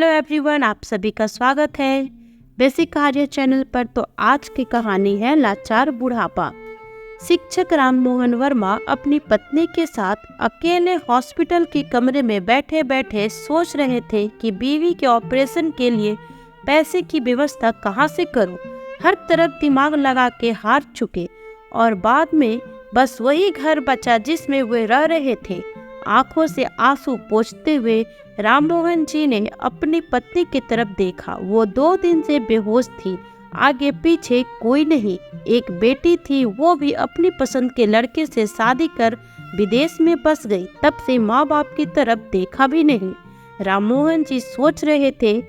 Hello everyone, आप सभी का स्वागत है बेसिक कहानियाँ चैनल पर। तो आज की कहानी है लाचार बुढ़ापा। शिक्षक राममोहन वर्मा अपनी पत्नी के साथ अकेले हॉस्पिटल के कमरे में बैठे बैठे सोच रहे थे कि बीवी के ऑपरेशन के लिए पैसे की व्यवस्था कहाँ से करूं। हर तरफ दिमाग लगा के हार चुके और बाद में बस वही घर बचा जिसमें वे रह रहे थे। आंखों से आंसू पोंछते हुए राममोहन जी ने अपनी पत्नी की तरफ देखा। वो 2 दिन से बेहोश थी, आगे पीछे कोई नहीं। एक बेटी थी, वो भी अपनी पसंद के लड़के से शादी कर विदेश में बस गई। तब से माँ बाप की तरफ देखा भी नहीं। राममोहन जी सोच रहे थे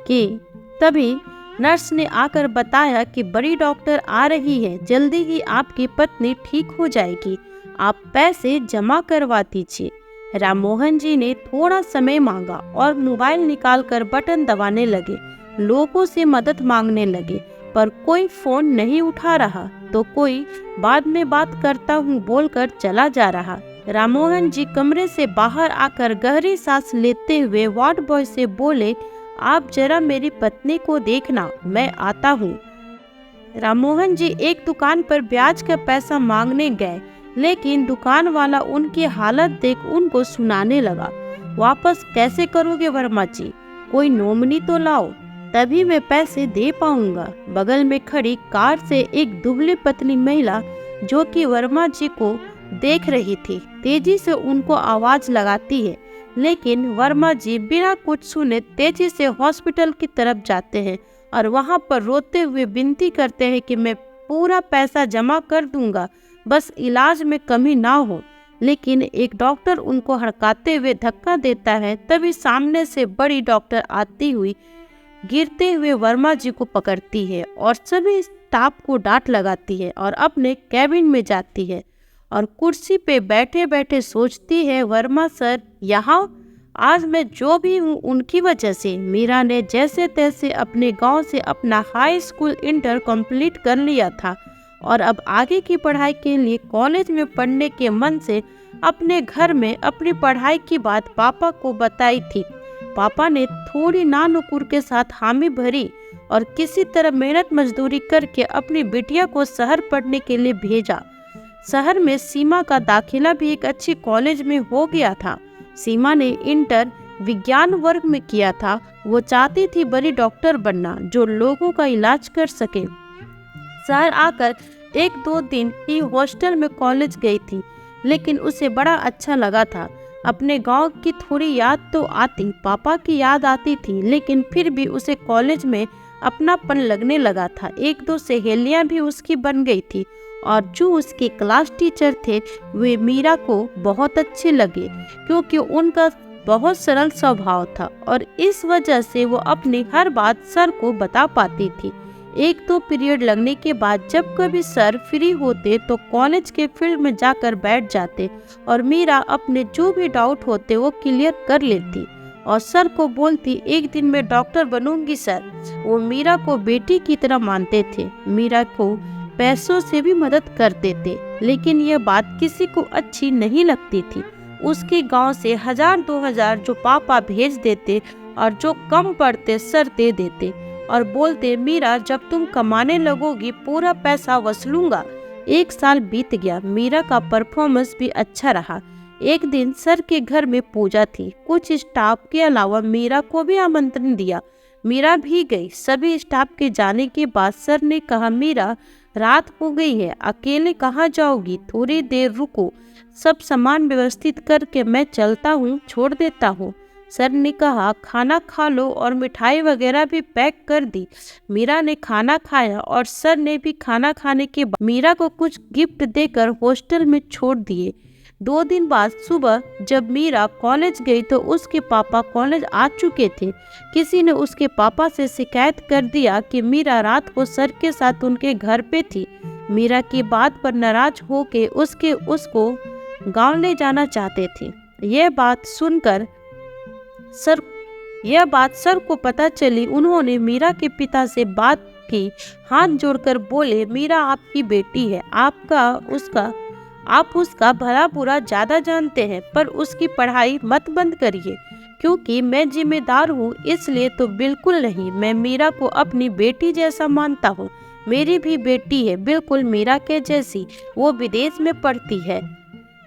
कि तभी नर्स ने आकर बताया कि बड़ी डॉक्टर आ रही है, जल्दी ही आपकी पत्नी ठीक हो जाएगी, आप पैसे जमा करवा दीजिए। राममोहन जी ने थोड़ा समय मांगा और मोबाइल निकालकर बटन दबाने लगे। लोगों से मदद मांगने लगे, पर कोई फोन नहीं उठा रहा तो कोई बाद में बात करता हूँ बोलकर चला जा रहा। राममोहन जी कमरे से बाहर आकर गहरी सांस लेते हुए वार्ड बॉय से बोले, आप जरा मेरी पत्नी को देखना, मैं आता हूँ। राममोहन जी एक दुकान पर ब्याज का पैसा मांगने गए, लेकिन दुकान वाला उनकी हालत देख उनको सुनाने लगा। वापस कैसे करोगे वर्मा जी, कोई नॉमिनी तो लाओ, तभी मैं पैसे दे पाऊंगा। बगल में खड़ी कार से एक दुबली पतली महिला जो कि वर्मा जी को देख रही थी, तेजी से उनको आवाज लगाती है, लेकिन वर्मा जी बिना कुछ सुने तेजी से हॉस्पिटल की तरफ जाते हैं और वहां पर रोते हुए विनती करते हैं कि मैं पूरा पैसा जमा कर दूंगा, बस इलाज में कमी ना हो। लेकिन एक डॉक्टर उनको हड़काते हुए धक्का देता है। तभी सामने से बड़ी डॉक्टर आती हुई गिरते हुए वर्मा जी को पकड़ती है और सभी स्टाफ को डांट लगाती है और अपने कैबिन में जाती है और कुर्सी पे बैठे बैठे सोचती है, वर्मा सर यहाँ आज मैं जो भी हूँ उनकी वजह से। मीरा ने जैसे तैसे अपने गांव से अपना हाई स्कूल इंटर कंप्लीट कर लिया था और अब आगे की पढ़ाई के लिए कॉलेज में पढ़ने के मन से अपने घर में अपनी पढ़ाई की बात पापा को बताई थी। पापा ने थोड़ी नानुकुर के साथ हामी भरी और किसी तरह मेहनत मजदूरी करके अपनी बिटिया को शहर पढ़ने के लिए भेजा। शहर में सीमा का दाखिला भी एक अच्छी कॉलेज में हो गया था। सीमा ने इंटर विज्ञान वर्ग में किया था। वो चाहती थी बड़ी डॉक्टर बनना जो लोगों का इलाज कर सके। शहर आकर 1-2 दिन ही हॉस्टल में कॉलेज गई थी, लेकिन उसे बड़ा अच्छा लगा था। अपने गांव की थोड़ी याद तो आती, पापा की याद आती थी, लेकिन फिर भी उसे कॉलेज में अपनापन लगने लगा था। 1-2 सहेलियां भी उसकी बन गई थी और जो उसके क्लास टीचर थे वे मीरा को बहुत अच्छे लगे, क्योंकि उनका बहुत सरल स्वभाव था और इस वजह से वो अपनी हर बात सर को बता पाती थी। 1-2 पीरियड लगने के बाद जब कभी सर फ्री होते तो कॉलेज के फील्ड में जाकर बैठ जाते और मीरा अपने जो भी डाउट होते वो क्लियर कर लेती और सर को बोलती, एक दिन मैं डॉक्टर बनूंगी सर। वो मीरा को बेटी की तरह मानते थे, मीरा को पैसों से भी मदद करते थे, लेकिन यह बात किसी को अच्छी नहीं लगती थी। उसके गांव से 1000-2000 जो पापा भेज देते और जो कम पड़ते सर दे देते और बोलते, मीरा जब तुम कमाने लगोगी पूरा पैसा वसूलूंगा। 1 साल बीत गया, मीरा का परफॉर्मेंस भी अच्छा रहा। एक दिन सर के घर में पूजा थी, कुछ स्टाफ के अलावा मीरा को भी आमंत्रण दिया। मीरा भी गई। सभी स्टाफ के जाने के बाद सर ने कहा, मीरा रात हो गई है, अकेले कहाँ जाओगी, थोड़ी देर रुको, सब सामान व्यवस्थित करके मैं चलता हूँ, छोड़ देता हूँ। सर ने कहा, खाना खा लो और मिठाई वगैरह भी पैक कर दी। मीरा ने खाना खाया और सर ने भी खाना खाने के बाद मीरा को कुछ गिफ्ट देकर हॉस्टल में छोड़ दिए। 2 दिन बाद सुबह जब मीरा कॉलेज गई तो उसके पापा कॉलेज आ चुके थे। किसी ने उसके पापा से शिकायत कर दिया कि मीरा रात को सर के साथ उनके घर पे थी। मीरा की बात पर नाराज होके उसको गांव ले जाना चाहते थे। यह बात सर को पता चली। उन्होंने मीरा के पिता से बात की, हाथ जोड़कर बोले, मीरा आपकी बेटी है, आप उसका भला बुरा ज्यादा जानते हैं, पर उसकी पढ़ाई मत बंद करिए, क्योंकि मैं जिम्मेदार हूँ इसलिए तो बिल्कुल नहीं। मैं मीरा को अपनी बेटी जैसा मानता हूँ। मेरी भी बेटी है, बिल्कुल मीरा के जैसी। वो विदेश में पढ़ती है।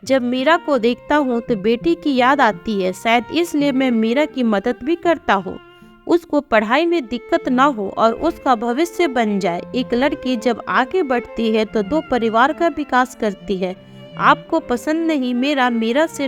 जब मीरा को देखता हूँ तो बेटी की याद आती है। शायद इसलिए मैं मीरा की मदद भी करता हूँ। उसको पढ़ाई में दिक्कत ना हो और उसका भविष्य बन जाए। एक लड़की जब आगे बढ़ती है तो दो परिवार का विकास करती है। आपको पसंद नहीं मेरा मीरा से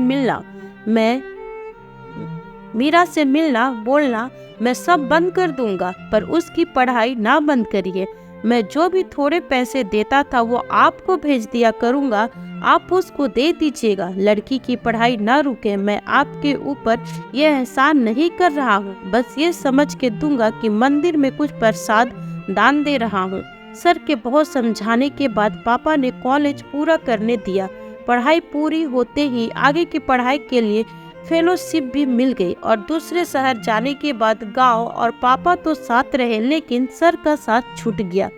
मिलना बोलना मैं सब बंद कर दूंगा, पर उसकी पढ़ाई ना बंद करिए। मैं जो भी थोड़े पैसे देता था वो आपको भेज दिया करूंगा, आप उसको दे दीजिएगा। लड़की की पढ़ाई ना रुके। मैं आपके ऊपर यह एहसान नहीं कर रहा हूँ, बस ये समझ के दूंगा कि मंदिर में कुछ प्रसाद दान दे रहा हूँ। सर के बहुत समझाने के बाद पापा ने कॉलेज पूरा करने दिया। पढ़ाई पूरी होते ही आगे की पढ़ाई के लिए फेलोशिप भी मिल गई और दूसरे शहर जाने के बाद गांव और पापा तो साथ रहे, लेकिन सर का साथ छूट गया।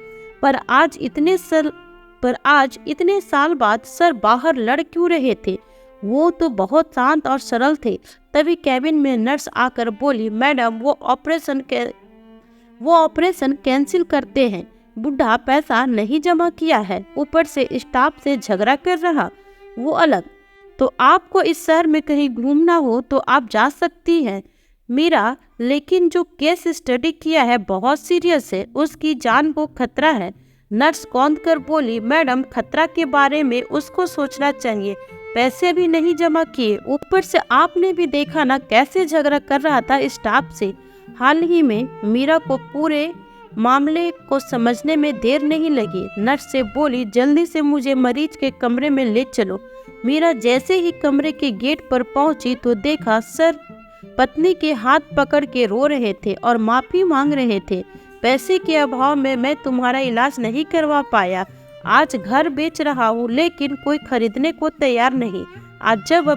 पर आज इतने साल बाद सर बाहर लड़ क्यों रहे थे? वो तो बहुत शांत और सरल थे। तभी कैबिन में नर्स आकर बोली, मैडम वो ऑपरेशन कैंसिल करते हैं। बुढ़ा पैसा नहीं जमा किया है, ऊपर से स्टाफ से झगड़ा कर रहा। वो अलग। तो आपको इस शहर में कहीं घूमना हो तो आप जा सकती हैं मीरा, लेकिन जो केस स्टडी किया है बहुत सीरियस है, उसकी जान को खतरा है। नर्स कौंध कर बोली, मैडम खतरा के बारे में उसको सोचना चाहिए। पैसे भी नहीं जमा किए, ऊपर से आपने भी देखा ना कैसे झगड़ा कर रहा था स्टाफ से। हाल ही में मीरा को पूरे मामले को समझने में देर नहीं लगी। नर्स से बोली, जल्दी से मुझे मरीज के कमरे में ले चलो। मीरा जैसे ही कमरे के गेट पर पहुंची तो देखा सर पत्नी के हाथ पकड़ के रो रहे थे और माफी मांग रहे थे। पैसे के अभाव में मैं तुम्हारा इलाज नहीं करवा पाया। आज घर बेच रहा हूँ लेकिन कोई खरीदने को तैयार नहीं। आज जब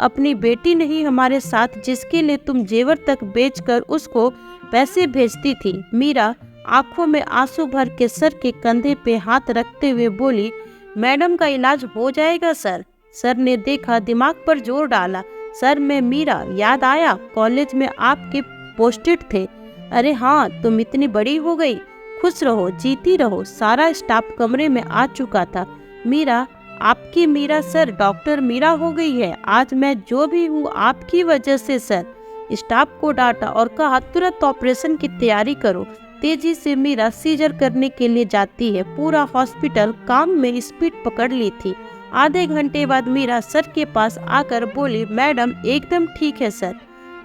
अपनी बेटी नहीं हमारे साथ, जिसके लिए तुम जेवर तक बेचकर उसको पैसे भेजती थी। मीरा आंखों में आंसू भर के सर के कंधे पे हाथ रखते हुए बोली, मैडम का इलाज हो जाएगा सर। सर ने देखा, दिमाग पर जोर डाला। सर मैं मीरा, याद आया कॉलेज में आपके पोस्टेड थे। अरे हाँ, तुम इतनी बड़ी हो गई। खुश रहो, जीती रहो। सारा स्टाफ कमरे में आ चुका था। मीरा, आपकी मीरा सर डॉक्टर मीरा हो गई है। आज मैं जो भी हूँ आपकी वजह से सर। स्टाफ को डांटा और कहा, तुरंत ऑपरेशन की तैयारी करो। तेजी से मीरा सीजर करने के लिए जाती है। पूरा हॉस्पिटल काम में स्पीड पकड़ ली थी। आधे घंटे बाद मीरा सर के पास आकर बोली, मैडम एकदम ठीक है सर।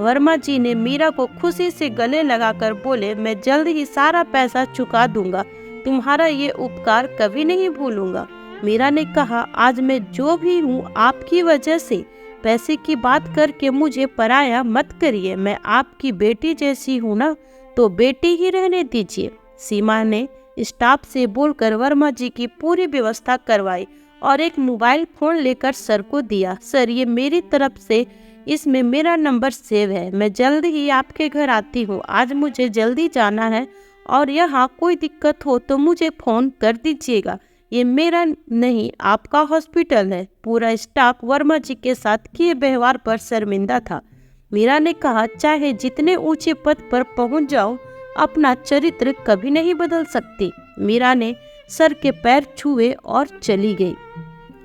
वर्मा जी ने मीरा को खुशी से गले लगाकर बोले, मैं जल्द ही सारा पैसा चुका दूंगा। तुम्हारा ये उपकार कभी नहीं भूलूंगा। मीरा ने कहा, आज मैं जो भी हूँ आपकी वजह से। पैसे की बात करके मुझे पराया मत करिए। मैं आपकी बेटी जैसी हूँ ना, तो बेटी ही रहने दीजिए। सीमा ने स्टाफ से बोलकर वर्मा जी की पूरी व्यवस्था करवाई और एक मोबाइल फोन लेकर सर को दिया। सर, ये मेरी तरफ से, इसमें मेरा नंबर सेव है। मैं जल्द ही आपके घर आती हूँ। आज मुझे जल्दी जाना है और यहाँ कोई दिक्कत हो तो मुझे फोन कर दीजिएगा। ये मेरा नहीं, आपका हॉस्पिटल है। पूरा स्टाफ वर्मा जी के साथ किए व्यवहार पर शर्मिंदा था। मीरा ने कहा, चाहे जितने ऊंचे पद पर पहुंच जाओ, अपना चरित्र कभी नहीं बदल सकती। मीरा ने सर के पैर छुए और चली गई।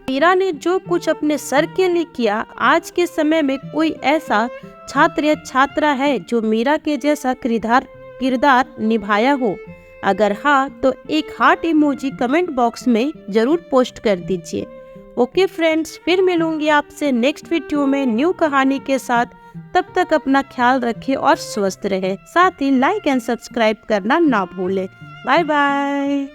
मीरा ने जो कुछ अपने सर के लिए किया, आज के समय में कोई ऐसा छात्र या छात्रा है जो मीरा के जैसा किरदार निभाया हो? अगर हाँ, तो एक हार्ट इमोजी कमेंट बॉक्स में जरूर पोस्ट कर दीजिए। ओके फ्रेंड्स, फिर मिलूंगी आपसे नेक्स्ट वीडियो में न्यू कहानी के साथ। तब तक अपना ख्याल रखें और स्वस्थ रहें। साथ ही लाइक एंड सब्सक्राइब करना ना भूलें। Bye bye.